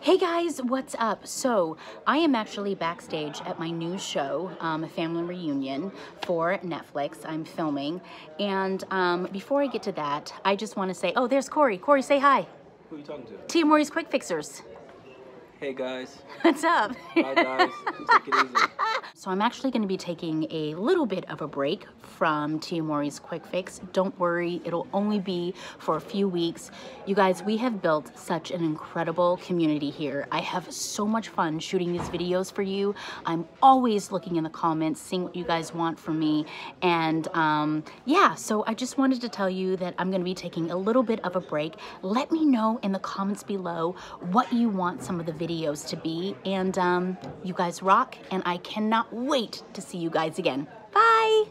Hey guys, what's up? So I am actually backstage at my new show, Family Reunion for Netflix. I'm filming, and before I get to that, I just want to say, oh, there's Corey. Corey, say hi. Who are you talking to? Tia Mori's Quick Fixers. Hey guys. What's up? Bye guys. Take it easy. So I'm actually going to be taking a little bit of a break from Tia Mori's Quick Fix. Don't worry, it'll only be for a few weeks. You guys, we have built such an incredible community here. I have so much fun shooting these videos for you. I'm always looking in the comments, seeing what you guys want from me. And yeah, so I just wanted to tell you that I'm going to be taking a little bit of a break. Let me know in the comments below what you want some of the videos to be. And you guys rock, and I cannot wait to see you guys again. Bye!